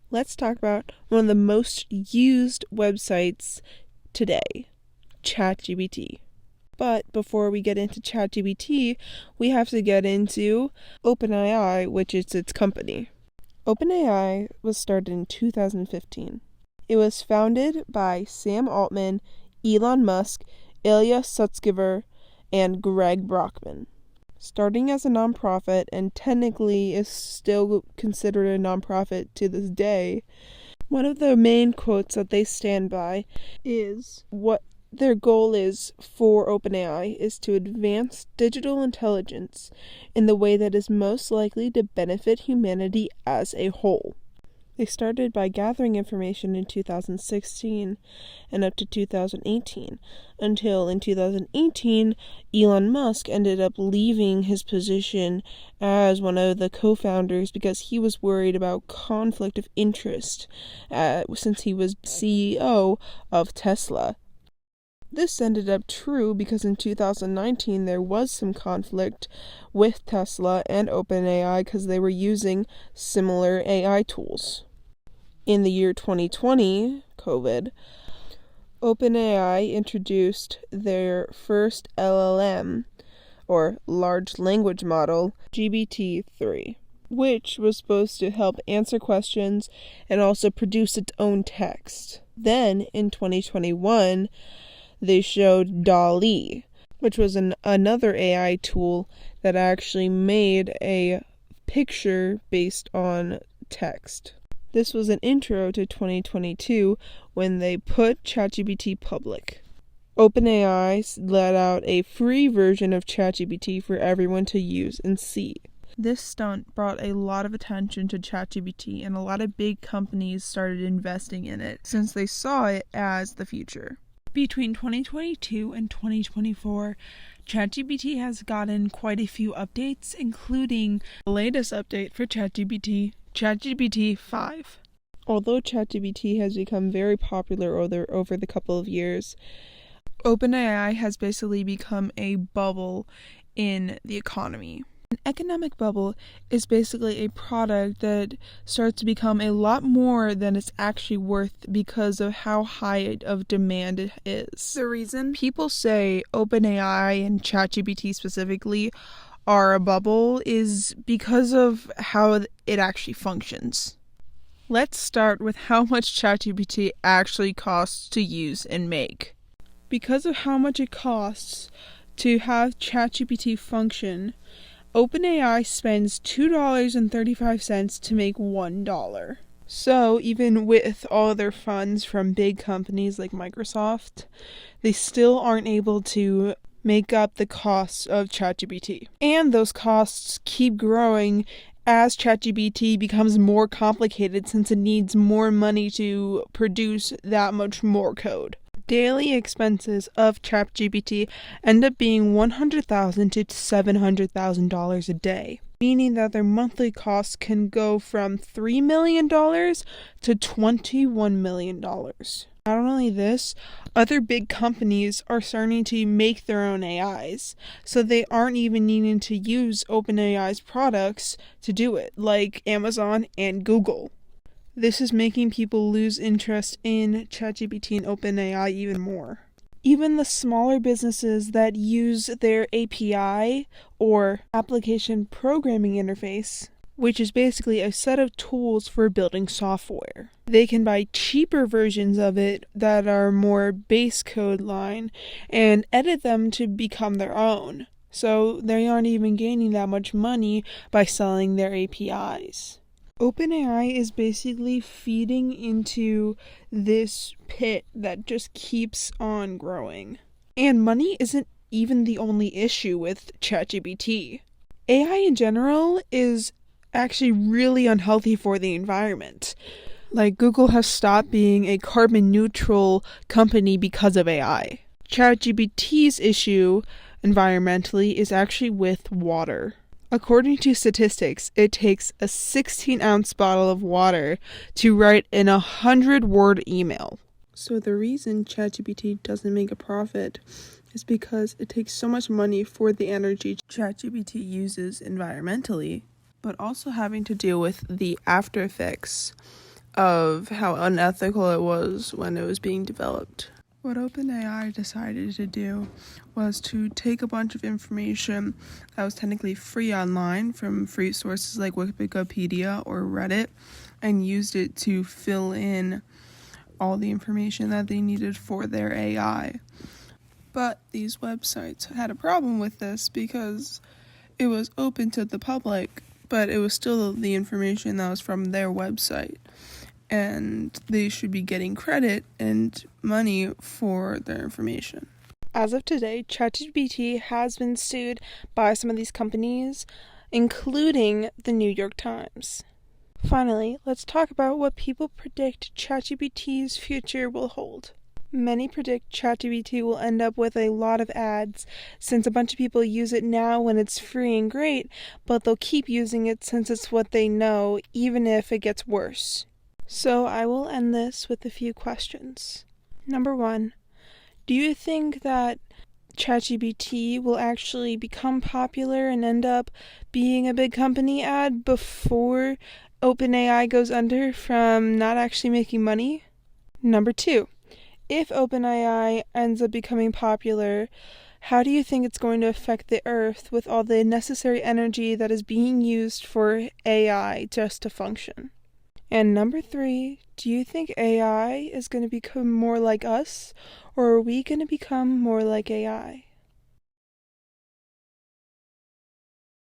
let's talk about one of the most used websites today, ChatGPT. But before we get into ChatGPT, we have to get into OpenAI, which is its company. OpenAI was started in 2015. It was founded by Sam Altman, Elon Musk, Ilya Sutskever, and Greg Brockman. Starting as a nonprofit and technically is still considered a nonprofit to this day, one of the main quotes that they stand by is what their goal is for OpenAI is to advance digital intelligence in the way that is most likely to benefit humanity as a whole. They started by gathering information in 2016 and up to 2018, until in 2018, Elon Musk ended up leaving his position as one of the co-founders because he was worried about conflict of interest since he was CEO of Tesla. This ended up true because in 2019 there was some conflict with Tesla and OpenAI because they were using similar AI tools. In the year 2020, COVID, OpenAI introduced their first LLM, or large language model, GPT-3, which was supposed to help answer questions and also produce its own text. Then, in 2021, they showed DALL-E, which was another AI tool that actually made a picture based on text. This was an intro to 2022 when they put ChatGPT public. OpenAI let out a free version of ChatGPT for everyone to use and see. This stunt brought a lot of attention to ChatGPT, and a lot of big companies started investing in it since they saw it as the future. Between 2022 and 2024, ChatGPT has gotten quite a few updates, including the latest update for ChatGPT 5. Although ChatGPT has become very popular over the couple of years, OpenAI has basically become a bubble in the economy. An economic bubble is basically a product that starts to become a lot more than it's actually worth because of how high of demand it is. The reason people say OpenAI and ChatGPT specifically are a bubble is because of how it actually functions. Let's start with how much ChatGPT actually costs to use and make. Because of how much it costs to have ChatGPT function, OpenAI spends $2.35 to make $1. So even with all their funds from big companies like Microsoft, they still aren't able to make up the costs of ChatGPT. And those costs keep growing as ChatGPT becomes more complicated since it needs more money to produce that much more code. Daily expenses of ChatGPT end up being $100,000 to $700,000 a day, meaning that their monthly costs can go from $3 million to $21 million. Not only this, other big companies are starting to make their own AIs, so they aren't even needing to use OpenAI's products to do it, like Amazon and Google. This is making people lose interest in ChatGPT and OpenAI even more. Even the smaller businesses that use their API, or application programming interface, which is basically a set of tools for building software. They can buy cheaper versions of it that are more base code line and edit them to become their own. So they aren't even gaining that much money by selling their APIs. OpenAI is basically feeding into this pit that just keeps on growing. And money isn't even the only issue with ChatGPT. AI in general is actually really unhealthy for the environment. Like, Google has stopped being a carbon neutral company because of AI. ChatGPT's issue environmentally is actually with water. According to statistics, it takes a 16-ounce bottle of water to write an 100-word email. So the reason ChatGPT doesn't make a profit is because it takes so much money for the energy ChatGPT uses environmentally, but also having to deal with the after effects of how unethical it was when it was being developed. What OpenAI decided to do was to take a bunch of information that was technically free online from free sources like Wikipedia or Reddit and used it to fill in all the information that they needed for their AI. But these websites had a problem with this because it was open to the public, but it was still the information that was from their website. And they should be getting credit and money for their information. As of today, ChatGPT has been sued by some of these companies, including the New York Times. Finally, let's talk about what people predict ChatGPT's future will hold. Many predict ChatGPT will end up with a lot of ads, since a bunch of people use it now when it's free and great, but they'll keep using it since it's what they know, even if it gets worse. So I will end this with a few questions. Number 1, do you think that ChatGPT will actually become popular and end up being a big company ad before OpenAI goes under from not actually making money? Number 2, if OpenAI ends up becoming popular, how do you think it's going to affect the Earth with all the necessary energy that is being used for AI just to function? And number 3, do you think AI is going to become more like us, or are we going to become more like AI?